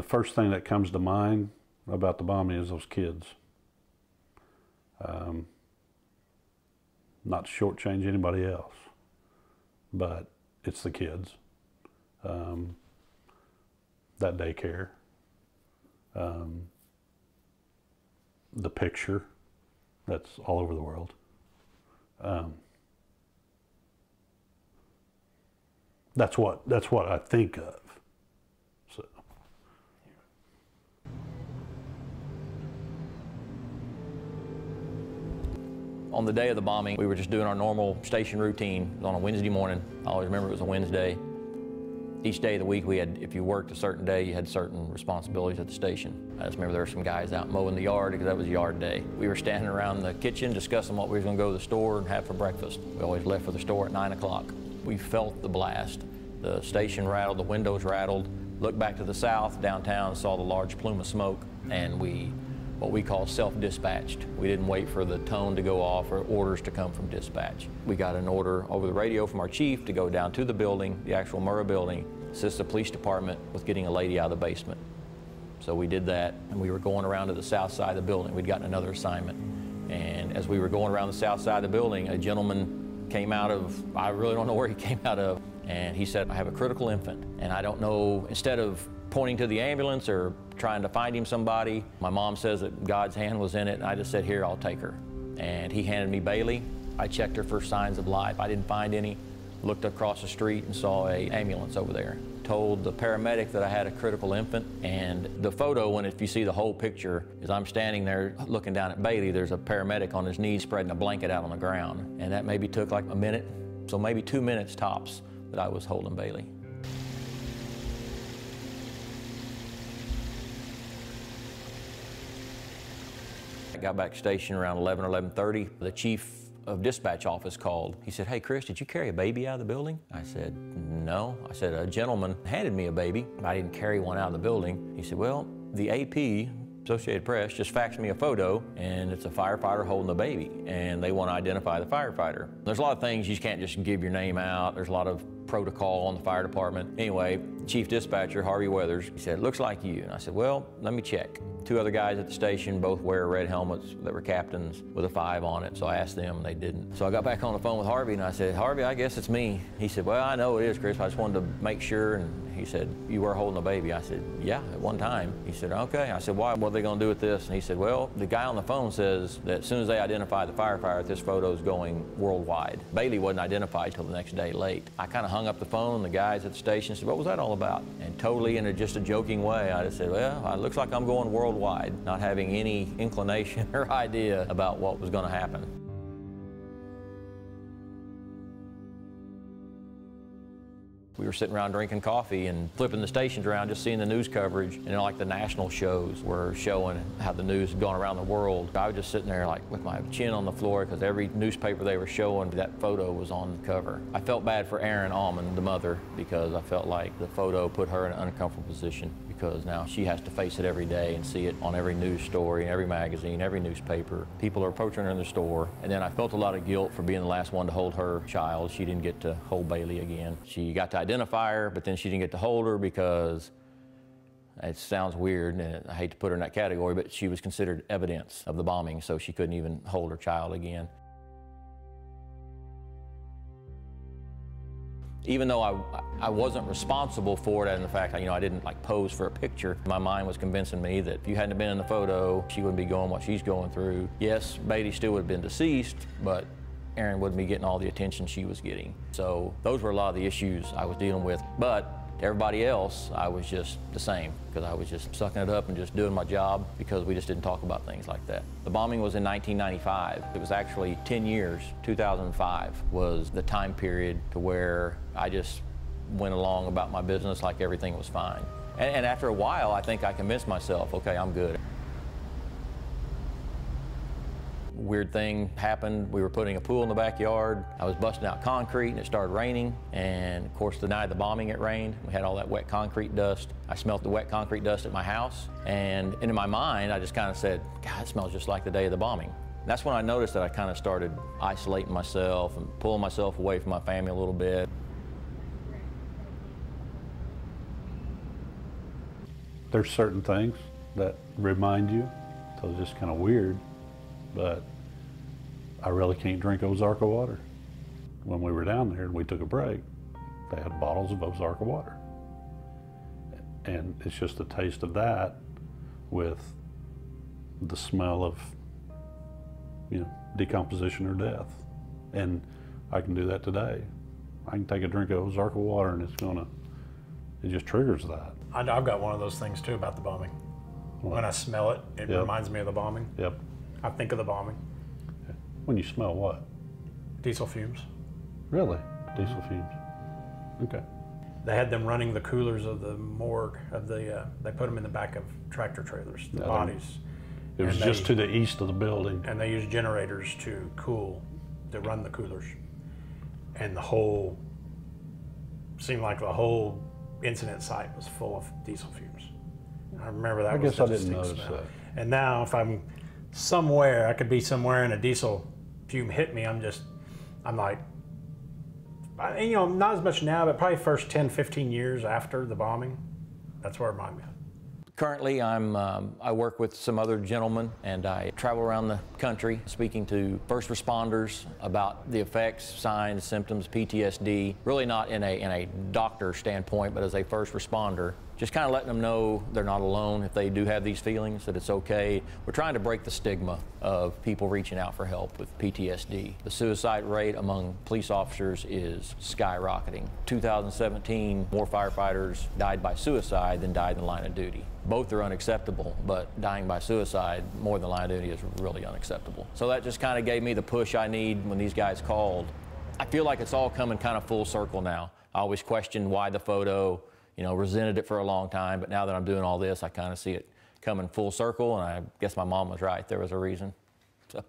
first thing that comes to mind about the bombing is those kids. Not to shortchange anybody else, but it's the kids. That daycare, the picture that's all over the world. That's what I think of. So. On the day of the bombing, we were just doing our normal station routine. It was on a Wednesday morning. I always remember it was a Wednesday. Each day of the week, we had, if you worked a certain day, you had certain responsibilities at the station. I just remember there were some guys out mowing the yard because that was yard day. We were standing around the kitchen discussing what we were going to go to the store and have for breakfast. We always left for the store at 9 o'clock. We felt the blast. The station rattled, the windows rattled. Looked back to the south, downtown, saw the large plume of smoke, and what we call self-dispatched. We didn't wait for the tone to go off or orders to come from dispatch. We got an order over the radio from our chief to go down to the building, the actual Murrah building, assist the police department with getting a lady out of the basement. So we did that, and we were going around to the south side of the building. We'd gotten another assignment. And as we were going around the south side of the building, a gentleman came out of, I really don't know where he came out of, and he said, I have a critical infant. And I don't know, instead of pointing to the ambulance or trying to find him somebody, my mom says that God's hand was in it, and I just said, here, I'll take her. And he handed me Bailey. I checked her for signs of life. I didn't find any. Looked across the street and saw an ambulance over there. Told the paramedic that I had a critical infant, and the photo, if you see the whole picture, is I'm standing there looking down at Bailey. There's a paramedic on his knees spreading a blanket out on the ground, and that maybe took like a minute, so maybe 2 minutes tops that I was holding Bailey. I got back to station around 11 or 11:30. The chief of dispatch office called. He said, hey, Chris, did you carry a baby out of the building? I said, no. I said, a gentleman handed me a baby, but I didn't carry one out of the building. He said, well, the AP, Associated Press, just faxed me a photo, and it's a firefighter holding a baby, and they want to identify the firefighter. There's a lot of things you can't just give your name out. There's a lot of protocol on the fire department. Anyway, chief dispatcher, Harvey Weathers, he said, looks like you. And I said, well, let me check. 2 other guys at the station both wear red helmets that were captains with a 5 on it, so I asked them and they didn't. So I got back on the phone with Harvey and I said, Harvey, I guess it's me. He said, well, I know it is, Chris. I just wanted to make sure. And he said, you were holding a baby? I said, yeah, at one time. He said, okay. I said, why? What are they going to do with this? And he said, well, the guy on the phone says that as soon as they identify the firefighter, this photo is going worldwide. Bailey wasn't identified till the next day late. I kind of hung up the phone. The guys at the station said, what was that all about? And totally in just a joking way, I just said, well, it looks like I'm going worldwide, not having any inclination or idea about what was going to happen. We were sitting around drinking coffee and flipping the stations around, just seeing the news coverage. And like the national shows were showing how the news had gone around the world. I was just sitting there like with my chin on the floor because every newspaper they were showing, that photo was on the cover. I felt bad for Erin Allman, the mother, because I felt like the photo put her in an uncomfortable position, because now she has to face it every day and see it on every news story, every magazine, every newspaper. People are approaching her in the store. And then I felt a lot of guilt for being the last one to hold her child. She didn't get to hold Bailey again. She got to identify her, but then she didn't get to hold her because, it sounds weird, and I hate to put her in that category, but she was considered evidence of the bombing, so she couldn't even hold her child again. Even though I wasn't responsible for it, and the fact I didn't pose for a picture, my mind was convincing me that if you hadn't been in the photo, she wouldn't be going what she's going through. Yes, Bailey still would have been deceased, but Erin wouldn't be getting all the attention she was getting. So those were a lot of the issues I was dealing with. But to everybody else, I was just the same, because I was just sucking it up and just doing my job, because we just didn't talk about things like that. The bombing was in 1995. It was actually 10 years. 2005 was the time period to where I just went along about my business like everything was fine. And after a while, I think I convinced myself, okay, I'm good. Weird thing happened. We were putting a pool in the backyard. I was busting out concrete and it started raining. And of course, the night of the bombing, it rained. We had all that wet concrete dust. I smelled the wet concrete dust at my house. And in my mind, I just kind of said, God, it smells just like the day of the bombing. And that's when I noticed that I kind of started isolating myself and pulling myself away from my family a little bit. There's certain things that remind you, so it's just kind of weird, but I really can't drink Ozarka water. When we were down there and we took a break, they had bottles of Ozarka water. And it's just the taste of that with the smell of, decomposition or death. And I can do that today. I can take a drink of Ozarka water and it just triggers that. I've got one of those things too about the bombing. When I smell it, it Yep. reminds me of the bombing. Yep. I think of the bombing. When you smell what? Diesel fumes. Really? Diesel fumes. Okay. They had them running the coolers of the morgue they put them in the back of tractor trailers, the bodies. It was just to the east of the building. And they used generators to run the coolers. And seemed like the whole incident site was full of diesel fumes. I remember that. I was guess I such a didn't stink notice smell. that. And now if I'm somewhere, I could be somewhere and a diesel fume hit me, I'm like, not as much now, but probably first 10, 15 years after the bombing, that's where it reminded me of. Currently, I work with some other gentlemen, and I travel around the country speaking to first responders about the effects, signs, symptoms, PTSD, really not in a doctor standpoint, but as a first responder. Just kind of letting them know they're not alone if they do have these feelings, that it's okay. We're trying to break the stigma of people reaching out for help with PTSD. The suicide rate among police officers is skyrocketing. 2017, more firefighters died by suicide than died in the line of duty. Both are unacceptable, but dying by suicide more than line of duty is really unacceptable. So that just kind of gave me the push I need when these guys called. I feel like it's all coming kind of full circle now. I always questioned why the photo, resented it for a long time, but now that I'm doing all this, I kind of see it coming full circle, and I guess my mom was right. There was a reason. So.